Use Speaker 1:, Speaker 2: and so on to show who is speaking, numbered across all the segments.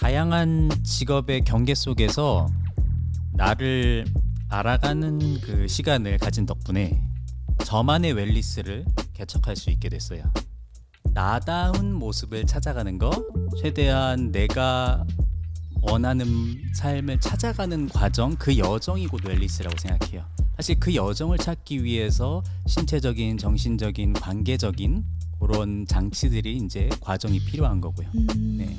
Speaker 1: 다양한 직업의 경계 속에서 나를 알아가는 그 시간을 가진 덕분에 저만의 웰니스를 개척할 수 있게 됐어요. 나다운 모습을 찾아가는 거, 최대한 내가 원하는 삶을 찾아가는 과정, 그 여정이 곧 웰니스라고 생각해요. 사실 그 여정을 찾기 위해서 신체적인, 정신적인, 관계적인 그런 장치들이 이제 과정이 필요한 거고요. 네.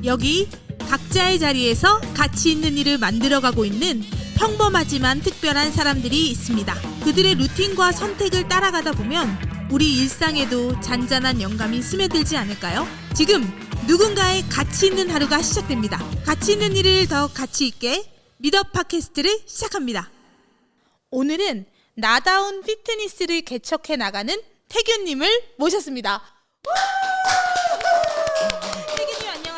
Speaker 2: 여기 각자의 자리에서 가치 있는 일을 만들어가고 있는 평범하지만 특별한 사람들이 있습니다. 그들의 루틴과 선택을 따라가다 보면 우리 일상에도 잔잔한 영감이 스며들지 않을까요? 지금 누군가의 가치 있는 하루가 시작됩니다. 가치 있는 일을 더 가치 있게 미더 팟캐스트를 시작합니다. 오늘은 나다운 피트니스를 개척해 나가는 태균님을 모셨습니다. 태균님 안녕하세요.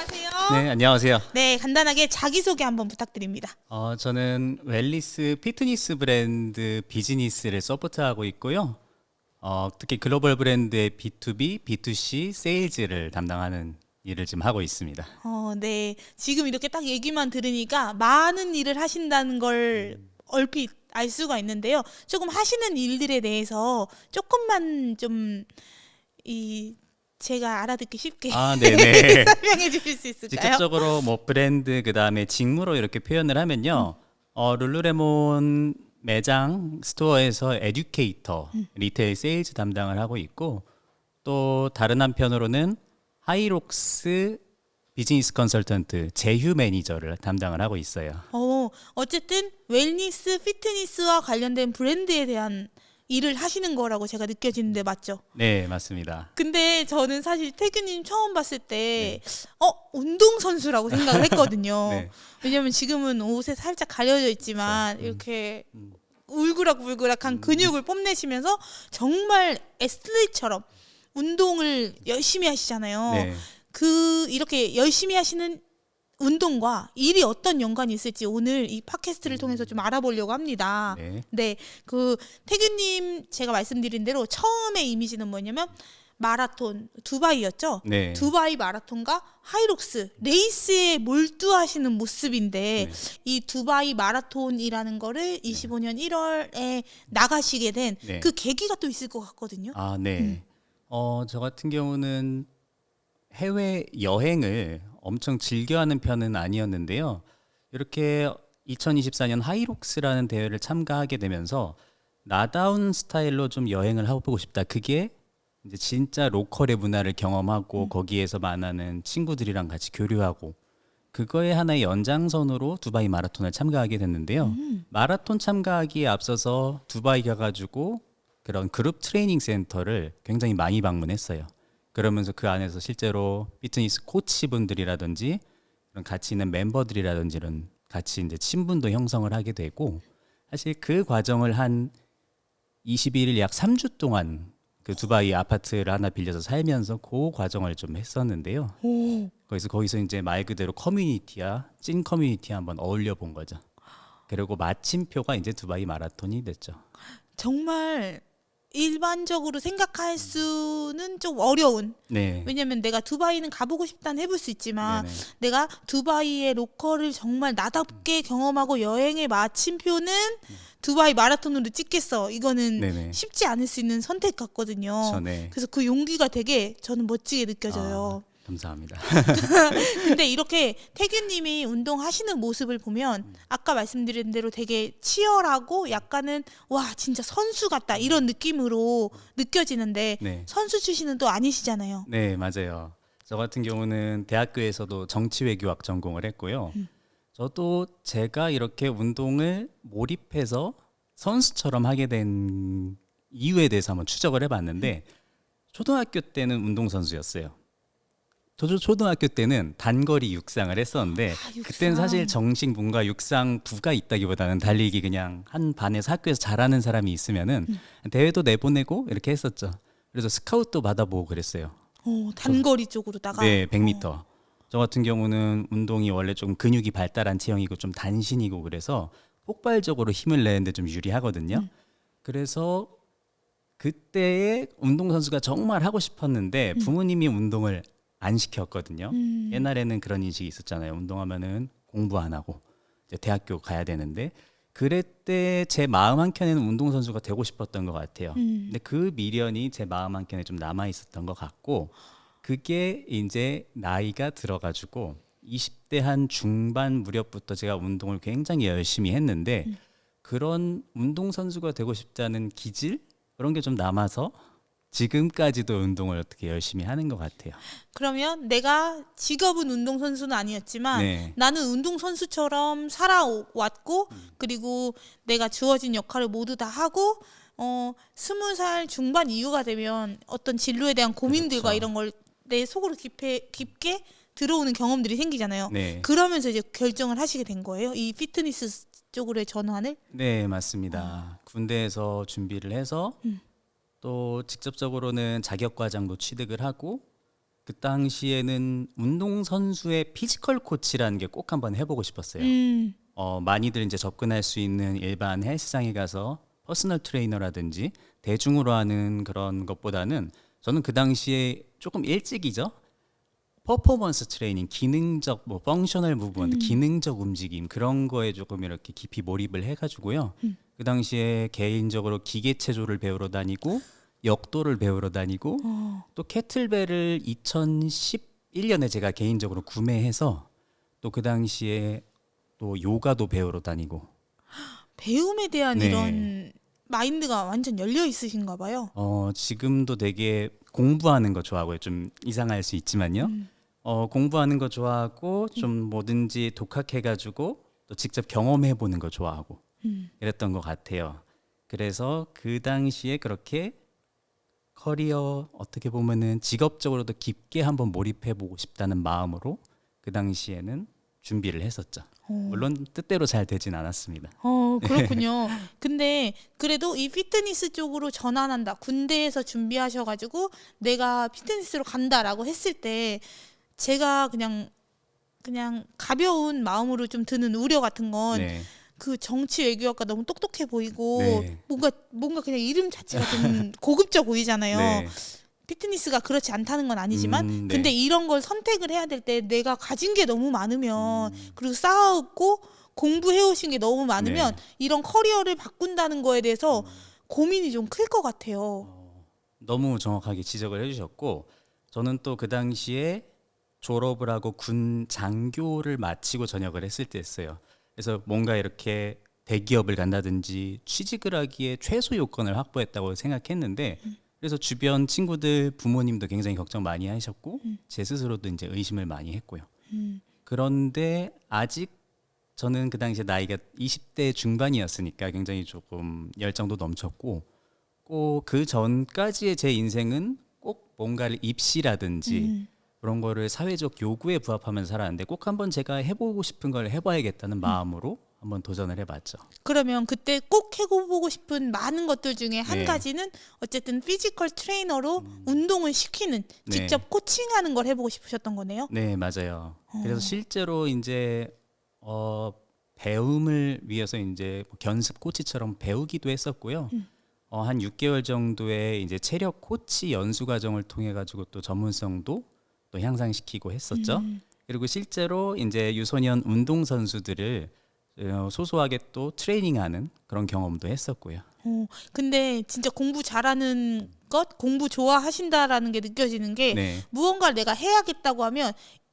Speaker 1: 네, 안녕하세요.
Speaker 2: 네, 간단하게 자기소개 한번 부탁드립니다.
Speaker 1: 저는 웰니스 피트니스 브랜드 비즈니스를 서포트하고 있고요. 특히 글로벌 브랜드의 B2B, B2C 세일즈를 담당하는 일을 지금 하고 있습니다.
Speaker 2: 네. 지금 이렇게 딱 얘기만 들으니까 많은 일을 하신다는 걸 얼핏 알 수가 있는데요. 조금 하시는 일들에 대해서 조금만 좀 제가 알아듣기 쉽게
Speaker 1: 네네.
Speaker 2: 설명해 주실 수 있을까요?
Speaker 1: 직접적으로 뭐 브랜드 그다음에 직무로 이렇게 표현을 하면요. 룰루레몬 매장 스토어에서 에듀케이터, 리테일 세일즈 담당을 하고 있고, 또 다른 한편으로는 하이록스 비즈니스 컨설턴트 제휴 매니저를 담당을 하고 있어요.
Speaker 2: 어쨌든 웰니스 피트니스와 관련된 브랜드에 대한 일을 하시는 거라고 제가 느껴지는데 맞죠?
Speaker 1: 네, 맞습니다.
Speaker 2: 근데 저는 사실 태균님 처음 봤을 때 운동선수라고 생각을 했거든요.
Speaker 1: 네.
Speaker 2: 왜냐면 지금은 옷에 살짝 가려져 있지만
Speaker 1: 그렇죠.
Speaker 2: 이렇게 울그락불그락한 근육을 뽐내시면서 정말 애슬리트처럼 운동을 열심히 하시잖아요.
Speaker 1: 네.
Speaker 2: 이렇게 열심히 하시는 운동과 일이 어떤 연관이 있을지 오늘 이 팟캐스트를 통해서 좀 알아보려고 합니다.
Speaker 1: 네.
Speaker 2: 그 태균님 제가 말씀드린 대로 처음에 이미지는 뭐냐면 마라톤 두바이였죠.
Speaker 1: 네.
Speaker 2: 두바이 마라톤과 하이록스 레이스에 몰두하시는 모습인데 이 두바이 마라톤이라는 거를 25년 1월에 나가시게 된 그 계기가 또 있을 것 같거든요.
Speaker 1: 네. 저 같은 경우는 해외 여행을 엄청 즐겨하는 편은 아니었는데요. 이렇게 2024년 하이록스라는 대회를 참가하게 되면서 나다운 스타일로 좀 여행을 해보고 싶다. 그게 이제 진짜 로컬의 문화를 경험하고 거기에서 만나는 친구들이랑 같이 교류하고, 그거의 하나의 연장선으로 두바이 마라톤을 참가하게 됐는데요. 마라톤 참가하기에 앞서서 두바이 가가지고 그런 그룹 트레이닝 센터를 굉장히 많이 방문했어요. 그러면서 그 안에서 실제로 피트니스 코치분들이라든지 그런 같이 있는 멤버들이라든지 이런 같이 이제 친분도 형성을 하게 되고, 사실 그 과정을 한 21일 약 3주 동안 그 두바이 아파트를 하나 빌려서 살면서 그 과정을 좀 했었는데요. 거기서 이제 말 그대로 커뮤니티와 찐 커뮤니티와 한번 어울려 본 거죠. 그리고 마침표가 이제 두바이 마라톤이 됐죠.
Speaker 2: 정말 일반적으로 생각할 수는 좀 어려운.
Speaker 1: 네.
Speaker 2: 왜냐면 내가 두바이는 가보고 싶다는 해볼 수 있지만
Speaker 1: 네네.
Speaker 2: 내가 두바이의 로컬을 정말 나답게 경험하고 여행의 마침표는 두바이 마라톤으로 찍겠어. 이거는
Speaker 1: 네네.
Speaker 2: 쉽지 않을 수 있는 선택 같거든요.
Speaker 1: 네.
Speaker 2: 그래서 그 용기가 되게 저는 멋지게 느껴져요.
Speaker 1: 감사합니다.
Speaker 2: 근데 이렇게 태균님이 운동하시는 모습을 보면 아까 말씀드린 대로 되게 치열하고 약간은 와 진짜 선수 같다 이런 느낌으로 느껴지는데
Speaker 1: 네.
Speaker 2: 선수 출신은 또 아니시잖아요.
Speaker 1: 네, 맞아요. 저 같은 경우는 대학교에서도 정치외교학 전공을 했고요. 저도 제가 이렇게 운동을 몰입해서 선수처럼 하게 된 이유에 대해서 한번 추적을 해봤는데, 초등학교 때는 운동선수였어요. 저도 초등학교 때는 단거리 육상을 했었는데,
Speaker 2: 육상.
Speaker 1: 그때는 사실 정식 뭔가 육상부가 있다기보다는 달리기 그냥 한 반에서 학교에서 잘하는 사람이 있으면은 대회도 내보내고 이렇게 했었죠. 그래서 스카웃도 받아보고 그랬어요.
Speaker 2: 단거리 쪽으로다가.
Speaker 1: 네, 100m. 저 같은 경우는 운동이 원래 좀 근육이 발달한 체형이고 좀 단신이고 그래서 폭발적으로 힘을 내는데 좀 유리하거든요. 그래서 그때의 운동선수가 정말 하고 싶었는데 부모님이 운동을 안 시켰거든요. 옛날에는 그런 인식이 있었잖아요. 운동하면은 공부 안 하고 이제 대학교 가야 되는데 그랬때 제 마음 한켠에는 운동선수가 되고 싶었던 것 같아요. 근데 그 미련이 제 마음 한켠에 좀 남아 있었던 것 같고 그게 이제 나이가 들어가지고 20대 한 중반 무렵부터 제가 운동을 굉장히 열심히 했는데 그런 운동선수가 되고 싶다는 기질 그런 게 좀 남아서 지금까지도 운동을 어떻게 열심히 하는 것 같아요.
Speaker 2: 그러면 내가 직업은 운동선수는 아니었지만
Speaker 1: 네.
Speaker 2: 나는 운동선수처럼 살아왔고 그리고 내가 주어진 역할을 모두 다 하고 20살 중반 이후가 되면 어떤 진로에 대한 고민들과
Speaker 1: 그렇죠.
Speaker 2: 이런 걸 내 속으로 깊게 들어오는 경험들이 생기잖아요.
Speaker 1: 네.
Speaker 2: 그러면서 이제 결정을 하시게 된 거예요. 이 피트니스 쪽으로의 전환을.
Speaker 1: 네, 맞습니다. 군대에서 준비를 해서 또 직접적으로는 자격과정도 취득을 하고 그 당시에는 운동선수의 피지컬 코치라는 게 꼭 한번 해보고 싶었어요. 많이들 이제 접근할 수 있는 일반 헬스장에 가서 퍼스널 트레이너라든지 대중으로 하는 그런 것보다는 저는 그 당시에 조금 일찍이죠. 퍼포먼스 트레이닝, 기능적 뭐 펑셔널 무브먼트, 기능적 움직임 그런 거에 조금 이렇게 깊이 몰입을 해가지고요. 그 당시에 개인적으로 기계 체조를 배우러 다니고 역도를 배우러 다니고 또 캐틀벨을 2011년에 제가 개인적으로 구매해서 또 그 당시에 또 요가도 배우러 다니고
Speaker 2: 배움에 대한
Speaker 1: 네.
Speaker 2: 이런 마인드가 완전 열려 있으신가 봐요.
Speaker 1: 지금도 되게 공부하는 거 좋아하고요. 좀 이상할 수 있지만요. 공부하는 거 좋아하고 좀 뭐든지 독학해가지고 또 직접 경험해보는 거 좋아하고 이랬던 것 같아요. 그래서 그 당시에 그렇게 커리어 어떻게 보면은 직업적으로도 깊게 한번 몰입해보고 싶다는 마음으로 그 당시에는 준비를 했었죠. 물론 뜻대로 잘 되진 않았습니다.
Speaker 2: 그렇군요. 근데 그래도 이 피트니스 쪽으로 전환한다. 군대에서 준비하셔가지고 내가 피트니스로 간다라고 했을 때 제가 그냥 가벼운 마음으로 좀 드는 우려 같은 건
Speaker 1: 네.
Speaker 2: 그 정치 외교학과 너무 똑똑해 보이고
Speaker 1: 네.
Speaker 2: 뭔가 그냥 이름 자체가 좀 고급져 보이잖아요.
Speaker 1: 네.
Speaker 2: 피트니스가 그렇지 않다는 건 아니지만
Speaker 1: 네.
Speaker 2: 근데 이런 걸 선택을 해야 될 때 내가 가진 게 너무 많으면 그리고 쌓았고 공부해 오신 게 너무 많으면
Speaker 1: 네.
Speaker 2: 이런 커리어를 바꾼다는 거에 대해서 고민이 좀 클 것 같아요.
Speaker 1: 너무 정확하게 지적을 해주셨고 저는 또 그 당시에 졸업을 하고 군 장교를 마치고 전역을 했을 때였어요. 그래서 뭔가 이렇게 대기업을 간다든지 취직을 하기에 최소 요건을 확보했다고 생각했는데 그래서 주변 친구들 부모님도 굉장히 걱정 많이 하셨고 제 스스로도 이제 의심을 많이 했고요. 그런데 아직 저는 그 당시에 나이가 20대 중반이었으니까 굉장히 조금 열정도 넘쳤고 꼭 그 전까지의 제 인생은 꼭 뭔가를 입시라든지 그런 거를 사회적 요구에 부합하면서 살았는데 꼭 한번 제가 해보고 싶은 걸 해봐야겠다는 마음으로 한번 도전을 해봤죠.
Speaker 2: 그러면 그때 꼭 해보고 싶은 많은 것들 중에 한
Speaker 1: 네.
Speaker 2: 가지는 어쨌든 피지컬 트레이너로 운동을 시키는
Speaker 1: 네.
Speaker 2: 직접 코칭하는 걸 해보고 싶으셨던 거네요.
Speaker 1: 네, 맞아요. 그래서 실제로 이제 배움을 위해서 이제 뭐 견습 코치처럼 배우기도 했었고요. 한 6개월 정도의 이제 체력 코치 연수 과정을 통해 가지고 또 전문성도 또 향상시키고 했었죠. 그리고 실제로 이제 유소년 운동 선수들을 소소하게 또 트레이닝하는 그런 경험도 했었고요.
Speaker 2: 근데 진짜 공부 잘하는 것, 공부 좋아하신다라는 게 느껴지는 게
Speaker 1: 네,
Speaker 2: 무언가를 내가 해야겠다고 하면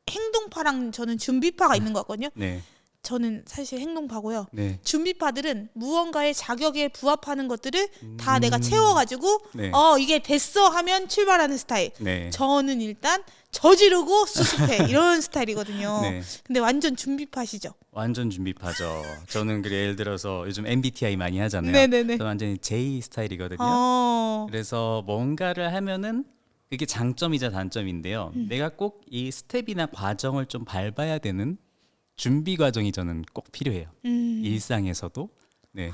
Speaker 2: 행동파랑 저는 준비파가 있는 것 같거든요.
Speaker 1: 네,
Speaker 2: 저는 사실 행동파고요.
Speaker 1: 네,
Speaker 2: 준비파들은 무언가의 자격에 부합하는 것들을 다 내가 채워가지고
Speaker 1: 네,
Speaker 2: 이게 됐어 하면 출발하는 스타일.
Speaker 1: 네,
Speaker 2: 저는 일단 저지르고 수습해 이런 스타일이거든요.
Speaker 1: 네.
Speaker 2: 근데 완전 준비파시죠.
Speaker 1: 완전 준비파죠. 저는 그래 예를 들어서 요즘 MBTI 많이 하잖아요.
Speaker 2: 네네네.
Speaker 1: 저는 완전히 J 스타일이거든요.
Speaker 2: 어,
Speaker 1: 그래서 뭔가를 하면은 그게 장점이자 단점인데요. 내가 꼭 이 스텝이나 과정을 좀 밟아야 되는 준비 과정이 저는 꼭 필요해요. 일상에서도 네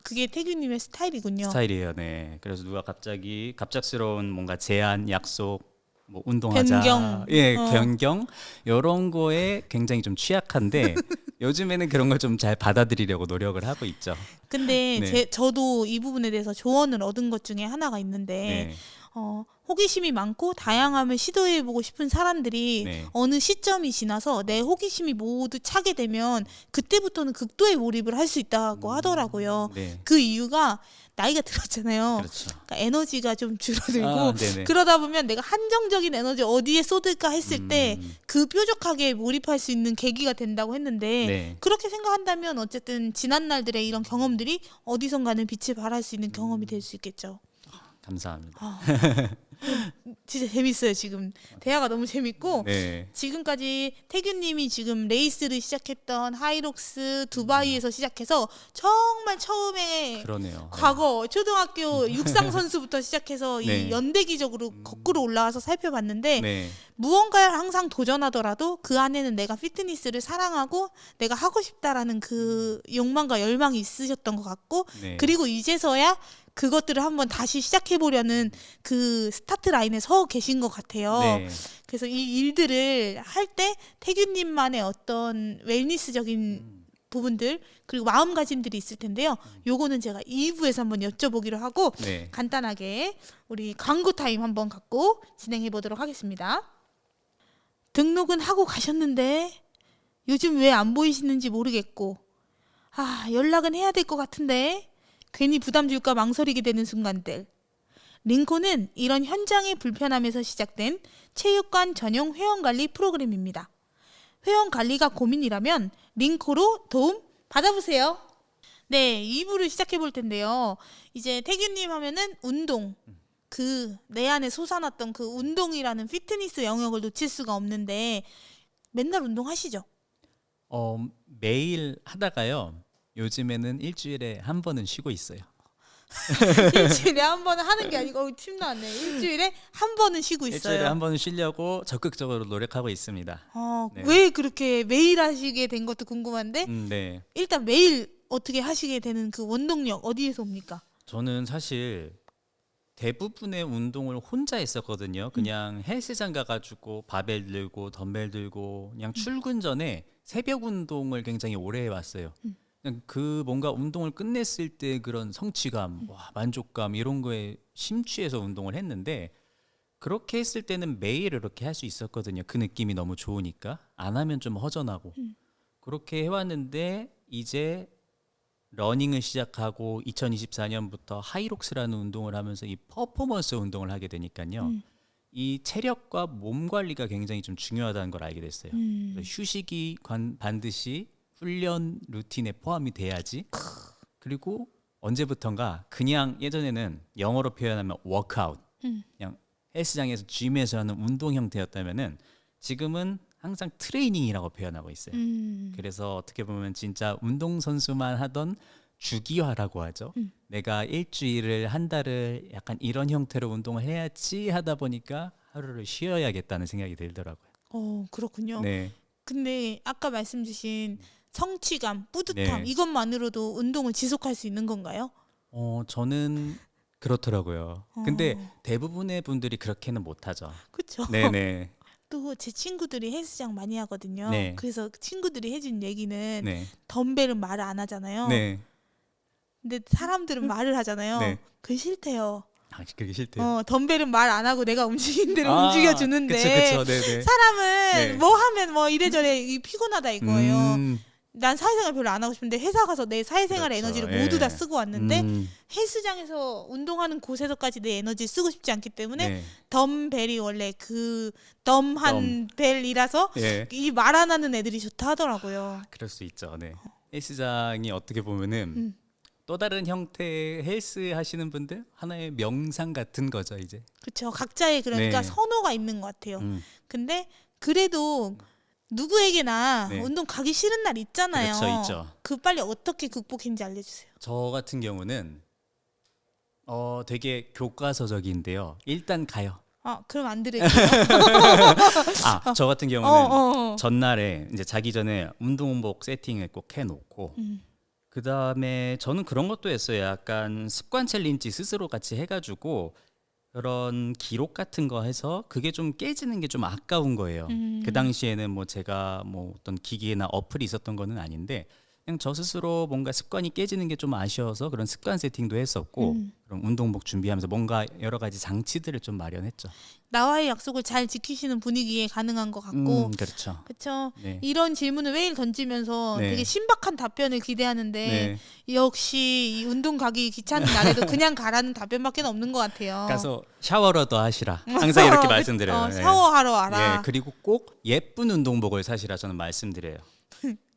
Speaker 2: 그게 태규님의 스타일이군요.
Speaker 1: 스타일이에요. 네. 그래서 누가 갑작스러운 뭔가 제안, 약속, 뭐 운동하자,
Speaker 2: 변경.
Speaker 1: 변경 이런 거에 굉장히 좀 취약한데 요즘에는 그런 걸 좀 잘 받아들이려고 노력을 하고 있죠.
Speaker 2: 근데
Speaker 1: 네.
Speaker 2: 저도 이 부분에 대해서 조언을 얻은 것 중에 하나가 있는데
Speaker 1: 네.
Speaker 2: 호기심이 많고 다양함을 시도해보고 싶은 사람들이
Speaker 1: 네.
Speaker 2: 어느 시점이 지나서 내 호기심이 모두 차게 되면 그때부터는 극도의 몰입을 할 수 있다고 하더라고요.
Speaker 1: 네.
Speaker 2: 그 이유가 나이가 들었잖아요.
Speaker 1: 그렇죠.
Speaker 2: 그러니까 에너지가 좀 줄어들고
Speaker 1: 아, 네네.
Speaker 2: 그러다 보면 내가 한정적인 에너지 어디에 쏟을까 했을 때 그 뾰족하게 몰입할 수 있는 계기가 된다고 했는데
Speaker 1: 네.
Speaker 2: 그렇게 생각한다면 어쨌든 지난 날들의 이런 경험들이 어디선가는 빛을 발할 수 있는 경험이 될 수 있겠죠.
Speaker 1: 감사합니다.
Speaker 2: 진짜 재밌어요. 지금 대화가 너무 재밌고
Speaker 1: 네.
Speaker 2: 지금까지 태균님이 지금 레이스를 시작했던 하이록스 두바이에서 시작해서 정말 처음에
Speaker 1: 그러네요.
Speaker 2: 과거 초등학교 육상 선수부터 시작해서
Speaker 1: 네.
Speaker 2: 이 연대기적으로 거꾸로 올라와서 살펴봤는데
Speaker 1: 네.
Speaker 2: 무언가에 항상 도전하더라도 그 안에는 내가 피트니스를 사랑하고 내가 하고 싶다라는 그 욕망과 열망이 있으셨던 것 같고
Speaker 1: 네.
Speaker 2: 그리고 이제서야 그것들을 한번 다시 시작해 보려는 그 스타트 라인에 서 계신 것 같아요.
Speaker 1: 네.
Speaker 2: 그래서 이 일들을 할 때 태균님만의 어떤 웰니스적인 부분들 그리고 마음가짐들이 있을 텐데요. 요거는 제가 2부에서 한번 여쭤보기로 하고
Speaker 1: 네.
Speaker 2: 간단하게 우리 광고 타임 한번 갖고 진행해 보도록 하겠습니다. 등록은 하고 가셨는데 요즘 왜 안 보이시는지 모르겠고 연락은 해야 될 것 같은데 괜히 부담 줄까 망설이게 되는 순간들. 링코는 이런 현장의 불편함에서 시작된 체육관 전용 회원관리 프로그램입니다. 회원관리가 고민이라면 링코로 도움 받아보세요. 네, 2부를 시작해 볼 텐데요. 이제 태균님 하면은 운동. 그 내 안에 솟아났던 그 운동이라는 피트니스 영역을 놓칠 수가 없는데 맨날 운동하시죠?
Speaker 1: 매일 하다가요. 요즘에는 일주일에 한 번은 쉬고 있어요.
Speaker 2: 일주일에 한 번은 하는 게 아니고 침 나왔네. 일주일에 한 번은 쉬고 있어요.
Speaker 1: 일주일에 한 번은 쉬려고 적극적으로 노력하고 있습니다. 네.
Speaker 2: 왜 그렇게 매일 하시게 된 것도 궁금한데
Speaker 1: 네.
Speaker 2: 일단 매일 어떻게 하시게 되는 그 원동력 어디에서 옵니까?
Speaker 1: 저는 사실 대부분의 운동을 혼자 했었거든요. 그냥 헬스장 가가지고 바벨 들고 덤벨 들고 그냥 출근 전에 새벽 운동을 굉장히 오래 해왔어요. 그냥 그 뭔가 운동을 끝냈을 때 그런 성취감, 만족감 이런 거에 심취해서 운동을 했는데 그렇게 했을 때는 매일 이렇게 할 수 있었거든요. 그 느낌이 너무 좋으니까 안 하면 좀 허전하고 그렇게 해왔는데 이제 러닝을 시작하고 2024년부터 하이록스라는 운동을 하면서 이 퍼포먼스 운동을 하게 되니까요. 이 체력과 몸 관리가 굉장히 좀 중요하다는 걸 알게 됐어요. 그래서 휴식이 반드시 훈련 루틴에 포함이 돼야지. 그리고 언제부턴가 그냥 예전에는 영어로 표현하면 워크아웃, 그냥 헬스장에서 짐에서 하는 운동 형태였다면은 지금은 항상 트레이닝이라고 표현하고 있어요. 그래서 어떻게 보면 진짜 운동선수만 하던 주기화라고 하죠. 내가 일주일을 한 달을 약간 이런 형태로 운동을 해야지 하다 보니까 하루를 쉬어야겠다는 생각이 들더라고요.
Speaker 2: 그렇군요.
Speaker 1: 네.
Speaker 2: 근데 아까 말씀 주신 성취감, 뿌듯함
Speaker 1: 네.
Speaker 2: 이것만으로도 운동을 지속할 수 있는 건가요?
Speaker 1: 저는 그렇더라고요. 근데 대부분의 분들이 그렇게는 못하죠.
Speaker 2: 그렇죠.
Speaker 1: 네네.
Speaker 2: 또 제 친구들이 헬스장 많이 하거든요.
Speaker 1: 네.
Speaker 2: 그래서 친구들이 해준 얘기는
Speaker 1: 네.
Speaker 2: 덤벨은 말을 안 하잖아요.
Speaker 1: 네.
Speaker 2: 근데 사람들은 말을 하잖아요.
Speaker 1: 네.
Speaker 2: 그게 싫대요.
Speaker 1: 그게 싫대요.
Speaker 2: 덤벨은 말 안 하고 내가 움직이는 대로
Speaker 1: 아,
Speaker 2: 움직여주는데
Speaker 1: 그쵸. 네네.
Speaker 2: 사람은
Speaker 1: 네.
Speaker 2: 뭐 하면 뭐 이래저래 피곤하다 이거예요.
Speaker 1: 음,
Speaker 2: 난 사회생활 별로 안 하고 싶은데 회사 가서 내 사회생활의
Speaker 1: 그렇죠.
Speaker 2: 에너지를
Speaker 1: 예.
Speaker 2: 모두 다 쓰고 왔는데
Speaker 1: 음,
Speaker 2: 헬스장에서 운동하는 곳에서까지 내 에너지를 쓰고 싶지 않기 때문에
Speaker 1: 네.
Speaker 2: 덤벨이 원래 그 덤한 벨이라서
Speaker 1: 예.
Speaker 2: 이 말 안 하는 애들이 좋다 하더라고요.
Speaker 1: 그럴 수 있죠. 네. 헬스장이 어떻게 보면은 또 다른 형태의 헬스 하시는 분들 하나의 명상 같은 거죠, 이제.
Speaker 2: 그렇죠. 각자의 그러니까
Speaker 1: 네.
Speaker 2: 선호가 있는 것 같아요.
Speaker 1: 음,
Speaker 2: 근데 그래도 누구에게나
Speaker 1: 네.
Speaker 2: 운동 가기 싫은 날 있잖아요.
Speaker 1: 그렇죠, 있죠.
Speaker 2: 그 빨리 어떻게 극복했는지 알려주세요.
Speaker 1: 저 같은 경우는 되게 교과서적인데요. 일단 가요.
Speaker 2: 그럼 안 들을게요.
Speaker 1: 저 같은 경우는
Speaker 2: 어.
Speaker 1: 전날에 이제 자기 전에 운동복 세팅을 꼭 해놓고 그 다음에 저는 그런 것도 했어요. 약간 습관 챌린지 스스로 같이 해가지고 그런 기록 같은 거 해서 그게 좀 깨지는 게 좀 아까운 거예요. 그 당시에는 뭐 제가 뭐 어떤 기기나 어플이 있었던 거는 아닌데 그냥 저 스스로 뭔가 습관이 깨지는 게 좀 아쉬워서 그런 습관 세팅도 했었고 그럼 운동복 준비하면서 뭔가 여러 가지 장치들을 좀 마련했죠.
Speaker 2: 나와의 약속을 잘 지키시는 분위기에 가능한 것 같고
Speaker 1: 그렇죠.
Speaker 2: 그렇죠.
Speaker 1: 네.
Speaker 2: 이런 질문을 매일 던지면서
Speaker 1: 네.
Speaker 2: 되게 신박한 답변을 기대하는데
Speaker 1: 네.
Speaker 2: 역시 이 운동 가기 귀찮은 날에도 그냥 가라는 답변밖에 없는 것 같아요.
Speaker 1: 가서 샤워라도 하시라. 항상 이렇게 말씀드려요. 네.
Speaker 2: 샤워하러 와라.
Speaker 1: 예, 그리고 꼭 예쁜 운동복을 사시라 저는 말씀드려요.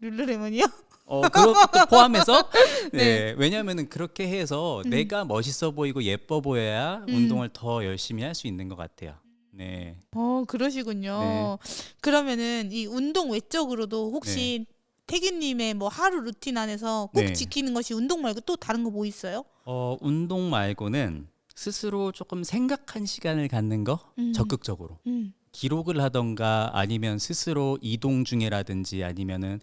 Speaker 2: 룰루레몬이요?
Speaker 1: 그것도 포함해서
Speaker 2: 네.
Speaker 1: 네, 왜냐하면은 그렇게 해서 내가 멋있어 보이고 예뻐 보여야 운동을 더 열심히 할 수 있는 것 같아요. 네.
Speaker 2: 그러시군요.
Speaker 1: 네.
Speaker 2: 그러면은 이 운동 외적으로도 혹시 태균님의 뭐 하루 루틴 안에서 꼭
Speaker 1: 네.
Speaker 2: 지키는 것이 운동 말고 또 다른 거 뭐 있어요?
Speaker 1: 운동 말고는 스스로 조금 생각한 시간을 갖는 거 적극적으로 기록을 하던가 아니면 스스로 이동 중에라든지 아니면은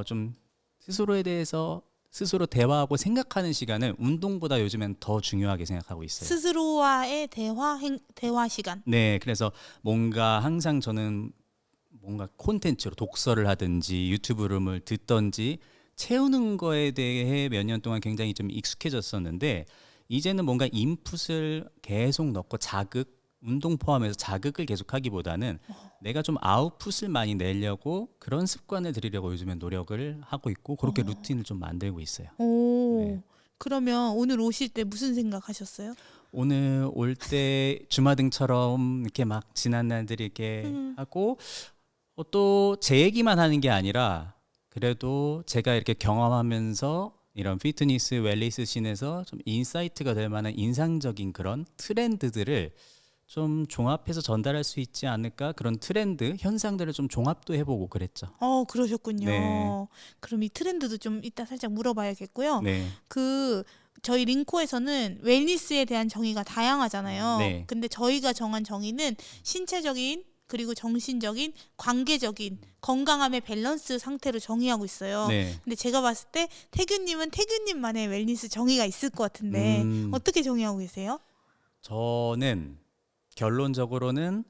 Speaker 1: 좀 스스로에 대해서 스스로 대화하고 생각하는 시간을 운동보다 요즘엔 더 중요하게 생각하고 있어요.
Speaker 2: 스스로와의 대화 시간.
Speaker 1: 네, 그래서 뭔가 항상 저는 뭔가 콘텐츠로 독서를 하든지 유튜브를 듣던지 채우는 거에 대해 몇 년 동안 굉장히 좀 익숙해졌었는데 이제는 뭔가 인풋을 계속 넣고 운동 포함해서 자극을 계속하기보다는 내가 좀 아웃풋을 많이 내려고 그런 습관을 들이려고 요즘엔 노력을 하고 있고 그렇게 루틴을 좀 만들고 있어요.
Speaker 2: 오.
Speaker 1: 네.
Speaker 2: 그러면 오늘 오실 때 무슨 생각하셨어요?
Speaker 1: 오늘 올 때 주마등처럼 이렇게 막 지난 날들이 이렇게 하고 또 제 얘기만 하는 게 아니라 그래도 제가 이렇게 경험하면서 이런 피트니스 웰니스 씬에서 좀 인사이트가 될 만한 인상적인 그런 트렌드들을 좀 종합해서 전달할 수 있지 않을까 그런 트렌드 현상들을 좀 종합도 해보고 그랬죠.
Speaker 2: 그러셨군요.
Speaker 1: 네.
Speaker 2: 그럼 이 트렌드도 좀 이따 살짝 물어봐야겠고요.
Speaker 1: 네.
Speaker 2: 저희 링코에서는 웰니스에 대한 정의가 다양하잖아요.
Speaker 1: 네.
Speaker 2: 근데 저희가 정한 정의는 신체적인 그리고 정신적인 관계적인 건강함의 밸런스 상태로 정의하고 있어요.
Speaker 1: 네.
Speaker 2: 근데 제가 봤을 때 태균님은 태균님만의 웰니스 정의가 있을 것 같은데 어떻게 정의하고 계세요?
Speaker 1: 저는 결론적으로는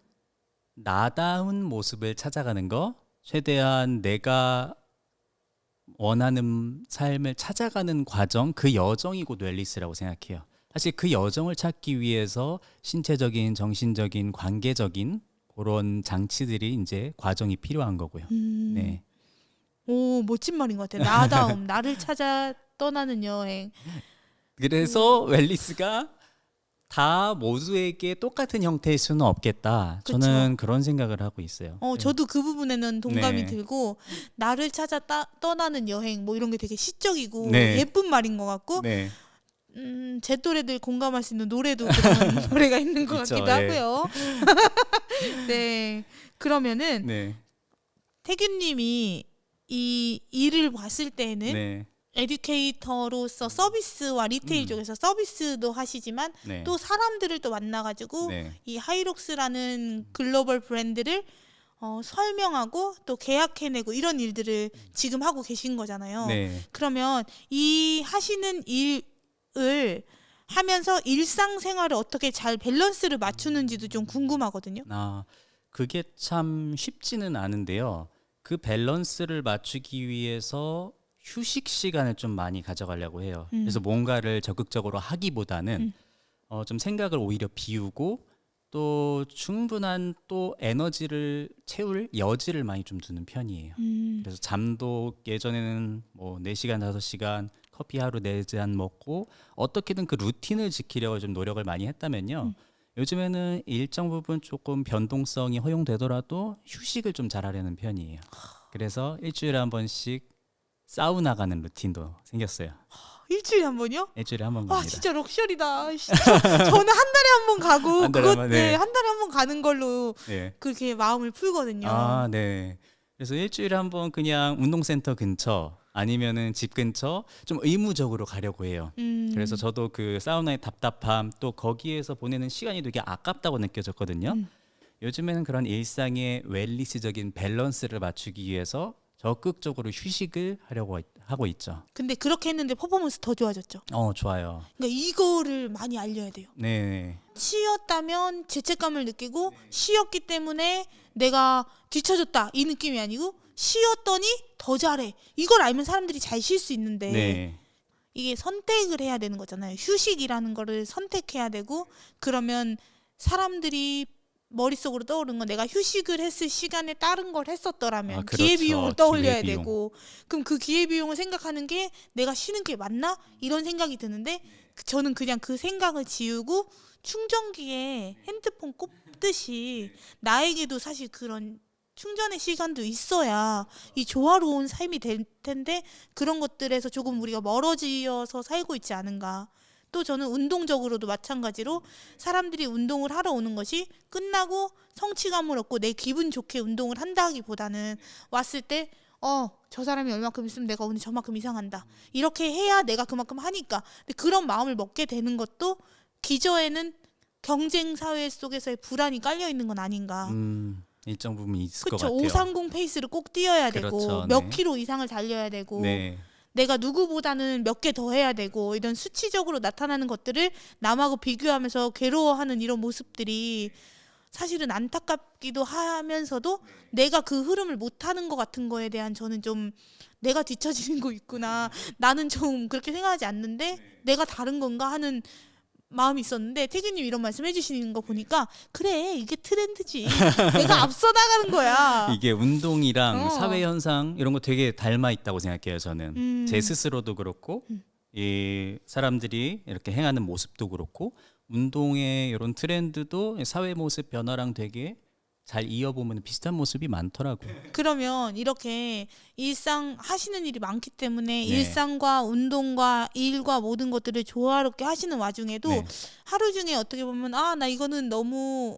Speaker 1: 나다운 모습을 찾아가는 거, 최대한 내가 원하는 삶을 찾아가는 과정, 그 여정이 곧 웰니스라고 생각해요. 사실 그 여정을 찾기 위해서 신체적인, 정신적인, 관계적인 그런 장치들이 이제 과정이 필요한 거고요. 네.
Speaker 2: 오, 멋진 말인 것 같아요. 나다움, 나를 찾아 떠나는 여행.
Speaker 1: 그래서 웰니스가 다 모두에게 똑같은 형태일 수는 없겠다.
Speaker 2: 그쵸.
Speaker 1: 저는 그런 생각을 하고 있어요.
Speaker 2: 저도 그 부분에는 동감이
Speaker 1: 네.
Speaker 2: 들고 나를 찾아 떠나는 여행 뭐 이런 게 되게 시적이고
Speaker 1: 네.
Speaker 2: 예쁜 말인 것 같고
Speaker 1: 네.
Speaker 2: 제 또래들 공감할 수 있는 노래도 그런 노래가 있는 것
Speaker 1: 그쵸,
Speaker 2: 같기도
Speaker 1: 예.
Speaker 2: 하고요. 네. 그러면은
Speaker 1: 네.
Speaker 2: 태균님이 이 일을 봤을 때에는
Speaker 1: 네.
Speaker 2: 에듀케이터로서 서비스와 리테일 쪽에서 서비스도 하시지만
Speaker 1: 네.
Speaker 2: 또 사람들을 또 만나가지고
Speaker 1: 네.
Speaker 2: 이 하이록스라는 글로벌 브랜드를 설명하고 또 계약해내고 이런 일들을 지금 하고 계신 거잖아요.
Speaker 1: 네.
Speaker 2: 그러면 이 하시는 일을 하면서 일상생활을 어떻게 잘 밸런스를 맞추는지도 좀 궁금하거든요.
Speaker 1: 그게 참 쉽지는 않은데요. 그 밸런스를 맞추기 위해서 휴식 시간을 좀 많이 가져가려고 해요. 그래서 뭔가를 적극적으로 하기보다는 좀 생각을 오히려 비우고 또 충분한 또 에너지를 채울 여지를 많이 좀 두는 편이에요. 그래서 잠도 예전에는 뭐 4시간, 5시간 커피 하루 4잔 먹고 어떻게든 그 루틴을 지키려고 좀 노력을 많이 했다면요. 요즘에는 일정 부분 조금 변동성이 허용되더라도 휴식을 좀 잘하려는 편이에요. 그래서 일주일에 한 번씩 사우나 가는 루틴도 생겼어요.
Speaker 2: 일주일에 한 번요?
Speaker 1: 일주일에 한 번
Speaker 2: 와
Speaker 1: 갑니다.
Speaker 2: 진짜 럭셔리다. 저는 한 달에 한 번 가고
Speaker 1: 한 달에 한 번, 네.
Speaker 2: 한 달에 한 번 가는 걸로
Speaker 1: 네.
Speaker 2: 그렇게 마음을 풀거든요.
Speaker 1: 네. 그래서 일주일에 한 번 그냥 운동센터 근처 아니면은 집 근처 좀 의무적으로 가려고 해요. 그래서 저도 그 사우나의 답답함 또 거기에서 보내는 시간이 되게 아깝다고 느껴졌거든요. 요즘에는 그런 일상의 웰니스적인 밸런스를 맞추기 위해서 적극적으로 휴식을 하고 있죠.
Speaker 2: 근데 그렇게 했는데 퍼포먼스 더 좋아졌죠.
Speaker 1: 좋아요.
Speaker 2: 그러니까 이거를 많이 알려야 돼요.
Speaker 1: 네.
Speaker 2: 쉬었다면 죄책감을 느끼고 쉬었기 때문에 내가 뒤처졌다 이 느낌이 아니고 쉬었더니 더 잘해. 이걸 알면 사람들이 잘 쉴 수 있는데
Speaker 1: 네.
Speaker 2: 이게 선택을 해야 되는 거잖아요. 휴식이라는 거를 선택해야 되고 그러면 사람들이 머릿속으로 떠오르는 건 내가 휴식을 했을 시간에 다른 걸 했었더라면
Speaker 1: 그렇죠.
Speaker 2: 기회비용을 떠올려야
Speaker 1: 기회비용.
Speaker 2: 되고 그럼 그 기회비용을 생각하는 게 내가 쉬는 게 맞나? 이런 생각이 드는데 저는 그냥 그 생각을 지우고 충전기에 핸드폰 꼽듯이 나에게도 사실 그런 충전의 시간도 있어야 이 조화로운 삶이 될 텐데 그런 것들에서 조금 우리가 멀어지어서 살고 있지 않은가. 또 저는 운동적으로도 마찬가지로 사람들이 운동을 하러 오는 것이 끝나고 성취감을 얻고 내 기분 좋게 운동을 한다기보다는 왔을 때 저 사람이 얼마큼 있으면 내가 오늘 저만큼 이상한다. 이렇게 해야 내가 그만큼 하니까. 근데 그런 마음을 먹게 되는 것도 기저에는 경쟁 사회 속에서의 불안이 깔려 있는 건 아닌가.
Speaker 1: 일정 부분 있을 것
Speaker 2: 그렇죠.
Speaker 1: 같아요.
Speaker 2: 530 페이스를 꼭 뛰어야 되고
Speaker 1: 그렇죠.
Speaker 2: 몇
Speaker 1: 네.
Speaker 2: 킬로 이상을 달려야 되고
Speaker 1: 네.
Speaker 2: 내가 누구보다는 몇 개 더 해야 되고 이런 수치적으로 나타나는 것들을 남하고 비교하면서 괴로워하는 이런 모습들이 사실은 안타깝기도 하면서도 내가 그 흐름을 못하는 것 같은 거에 대한 저는 좀 내가 뒤처지는 거 있구나. 나는 좀 그렇게 생각하지 않는데 내가 다른 건가 하는 마음이 있었는데 태균님 이런 말씀 해주시는 거 보니까 그래 이게 트렌드지. 내가 앞서 나가는 거야.
Speaker 1: 이게 운동이랑
Speaker 2: 어.
Speaker 1: 사회 현상 이런 거 되게 닮아 있다고 생각해요. 저는 제 스스로도 그렇고 이 사람들이 이렇게 행하는 모습도 그렇고 운동의 이런 트렌드도 사회 모습 변화랑 되게 잘 이어보면 비슷한 모습이 많더라고요.
Speaker 2: 그러면 이렇게 일상 하시는 일이 많기 때문에
Speaker 1: 네.
Speaker 2: 일상과 운동과 일과 모든 것들을 조화롭게 하시는 와중에도
Speaker 1: 네.
Speaker 2: 하루 중에 어떻게 보면 나 이거는 너무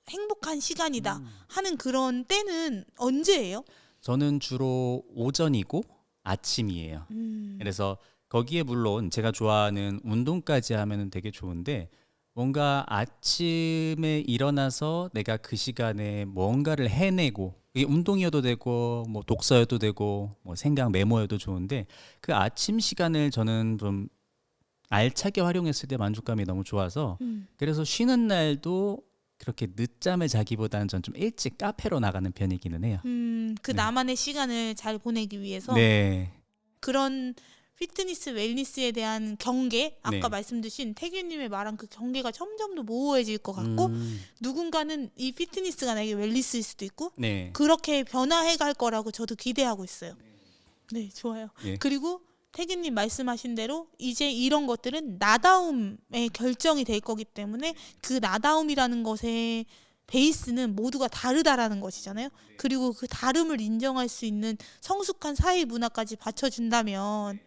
Speaker 2: 행복한 시간이다 하는 그런 때는 언제예요?
Speaker 1: 저는 주로 오전이고 아침이에요. 그래서 거기에 물론 제가 좋아하는 운동까지 하면은 되게 좋은데 뭔가 아침에 일어나서 내가 그 시간에 뭔가를 해내고 이게 운동이어도 되고 뭐 독서여도 되고 뭐 생각 메모여도 좋은데 그 아침 시간을 저는 좀 알차게 활용했을 때 만족감이 너무 좋아서 그래서 쉬는 날도 그렇게 늦잠을 자기보다는 전 좀 일찍 카페로 나가는 편이기는 해요.
Speaker 2: 그 나만의 시간을 잘 보내기 위해서
Speaker 1: 네.
Speaker 2: 그런 피트니스 웰니스에 대한 경계 아까
Speaker 1: 네.
Speaker 2: 말씀 주신 태균님의 말한 그 경계가 점점 더 모호해질 것 같고
Speaker 1: 음,
Speaker 2: 누군가는 이 피트니스가 나에게 웰니스일 수도 있고
Speaker 1: 네.
Speaker 2: 그렇게 변화해 갈 거라고 저도 기대하고 있어요. 네, 좋아요.
Speaker 1: 예.
Speaker 2: 그리고 태균님 말씀하신 대로 이제 이런 것들은 나다움의 결정이 될 거기 때문에 그 나다움이라는 것의 베이스는 모두가 다르다라는 것이잖아요. 그리고 그 다름을 인정할 수 있는 성숙한 사회 문화까지 받쳐준다면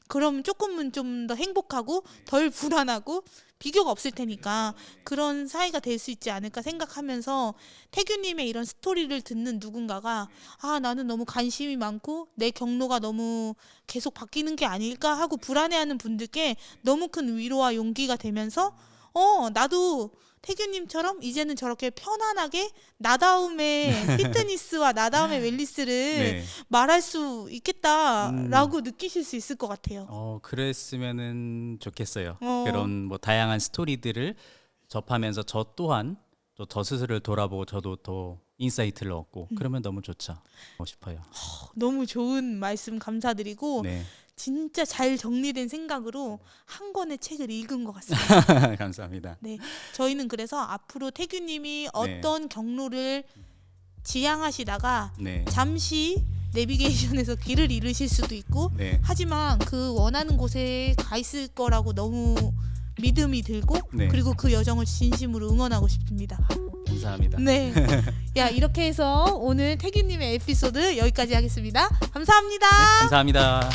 Speaker 2: 그럼 조금은 좀 더 행복하고 덜 불안하고 비교가 없을 테니까 그런 사회가 될 수 있지 않을까 생각하면서 태균님의 이런 스토리를 듣는 누군가가 나는 너무 관심이 많고 내 경로가 너무 계속 바뀌는 게 아닐까 하고 불안해하는 분들께 너무 큰 위로와 용기가 되면서 나도 태균님처럼 이제는 저렇게 편안하게 나다움의 피트니스와 나다움의 웰니스를
Speaker 1: 네.
Speaker 2: 말할 수 있겠다라고 느끼실 수 있을 것 같아요.
Speaker 1: 그랬으면은 좋겠어요.
Speaker 2: 어.
Speaker 1: 그런 뭐 다양한 스토리들을 접하면서 저 또한 또 저 스스로를 돌아보고 저도 더 인사이트를 얻고 그러면 너무 좋죠. 하고 싶어요.
Speaker 2: 너무 좋은 말씀 감사드리고
Speaker 1: 네.
Speaker 2: 진짜 잘 정리된 생각으로 한 권의 책을 읽은 것 같습니다.
Speaker 1: 감사합니다.
Speaker 2: 네, 저희는 그래서 앞으로 태균님이 어떤 경로를 지향하시다가
Speaker 1: 네.
Speaker 2: 잠시 내비게이션에서 길을 잃으실 수도 있고
Speaker 1: 네.
Speaker 2: 하지만 그 원하는 곳에 가 있을 거라고 너무 믿음이 들고
Speaker 1: 네.
Speaker 2: 그리고 그 여정을 진심으로 응원하고 싶습니다.
Speaker 1: 감사합니다.
Speaker 2: 네, 야 이렇게 해서 오늘 태균님의 에피소드 여기까지 하겠습니다. 감사합니다.
Speaker 1: 감사합니다.